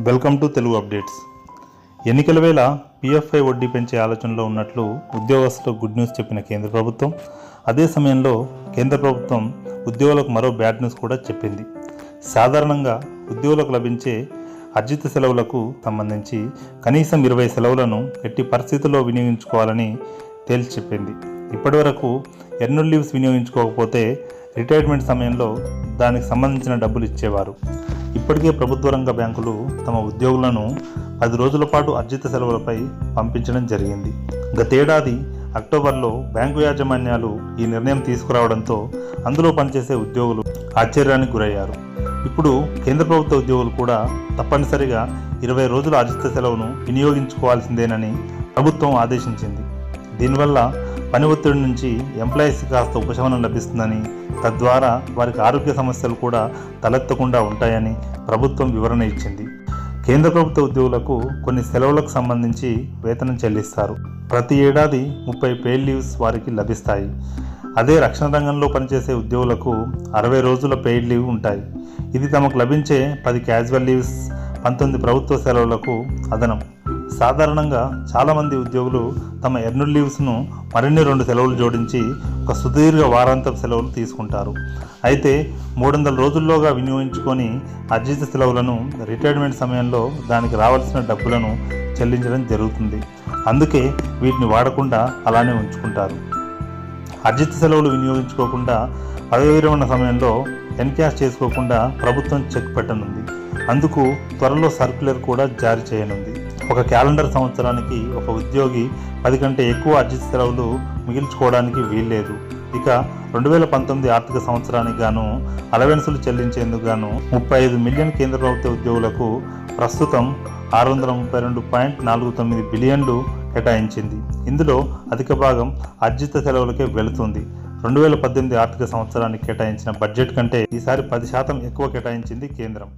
Welcome to Telugu updates. ఎన్నికల వేళ PFI వడ్డీ పెంచే ఆలోచనలో ఉన్నట్లు ఉద్యోగస్తులకు గుడ్ న్యూస్ చెప్పిన కేంద్ర ప్రభుత్వం, అదే సమయంలో కేంద్ర ప్రభుత్వం ఉద్యోగులకు మరో బ్యాడ్ న్యూస్ కూడా చెప్పింది. సాధారణంగా ఉద్యోగులకు లభించే అర్జిత సెలవులకు సంబంధించి కనీసం 20 సెలవులను ఎట్టి పరిస్థితుల్లో వినియోగించుకోవాలని తేల్చి చెప్పింది. ఇప్పటి వరకు ఎర్నడ్ లీవ్స్ వినియోగించుకోకపోతే రిటైర్మెంట్ సమయంలో దానికి సంబంధించిన డబ్బులు ఇచ్చేవారు. ఇప్పటికే ప్రభుత్వ రంగ బ్యాంకులు తమ ఉద్యోగులను 10 రోజుల పాటు అర్జిత సెలవులపై పంపించడం జరిగింది. గతేడాది అక్టోబర్లో బ్యాంకు యాజమాన్యాలు ఈ నిర్ణయం తీసుకురావడంతో అందులో పనిచేసే ఉద్యోగులు ఆశ్చర్యానికి గురయ్యారు. ఇప్పుడు కేంద్ర ప్రభుత్వ ఉద్యోగులు కూడా తప్పనిసరిగా 20 రోజుల అర్జిత సెలవును వినియోగించుకోవాల్సిందేనని ప్రభుత్వం ఆదేశించింది. దీనివల్ల పని ఒత్తిడి నుంచి ఎంప్లాయీస్కి కాస్త ఉపశమనం లభిస్తుందని, తద్వారా వారికి ఆరోగ్య సమస్యలు కూడా తలెత్తకుండా ఉంటాయని ప్రభుత్వం వివరణ ఇచ్చింది. కేంద్ర ప్రభుత్వ ఉద్యోగులకు కొన్ని సెలవులకు సంబంధించి వేతనం చెల్లిస్తారు. ప్రతి ఏడాది 30 పెయిడ్ లీవ్స్ వారికి లభిస్తాయి. అదే రక్షణ రంగంలో పనిచేసే ఉద్యోగులకు 60 రోజుల పెయిడ్ లీవ్ ఉంటాయి. ఇది తమకు లభించే 10 క్యాజువల్ లీవ్స్, 19 ప్రభుత్వ సెలవులకు అదనం. సాధారణంగా చాలామంది ఉద్యోగులు తమ ఎర్నడ్ లీవ్స్ను మరిన్ని 2 సెలవులు జోడించి ఒక సుదీర్ఘ వారాంతపు సెలవులు తీసుకుంటారు. అయితే 300 రోజుల్లోగా వినియోగించుకొని అర్జిత సెలవులను రిటైర్మెంట్ సమయంలో దానికి రావాల్సిన డబ్బులను చెల్లించడం జరుగుతుంది. అందుకే వీటిని వాడకుండా అలానే ఉంచుకుంటారు. అర్జిత సెలవులు వినియోగించుకోకుండా పదవి విరమణ సమయంలో ఎన్క్యాష్ చేసుకోకుండా ప్రభుత్వం చెక్ పెట్టనుంది. అందుకు త్వరలో సర్క్యులర్ కూడా జారీ చేయనుంది. ఒక క్యాలెండర్ సంవత్సరానికి ఒక ఉద్యోగి 10 కంటే ఎక్కువ అర్జిత సెలవులు మిగిల్చుకోవడానికి వీల్లేదు. ఇక 2019 ఆర్థిక సంవత్సరానికి గాను అలవెన్సులు చెల్లించేందుకు గాను 35 మిలియన్ కేంద్ర ప్రభుత్వ ఉద్యోగులకు ప్రస్తుతం 632.49 బిలియన్లు కేటాయించింది. ఇందులో అధిక భాగం అర్జిత సెలవులకే వెళుతుంది. 2018 ఆర్థిక సంవత్సరానికి కేటాయించిన బడ్జెట్ కంటే ఈసారి 10% ఎక్కువ కేటాయించింది కేంద్రం.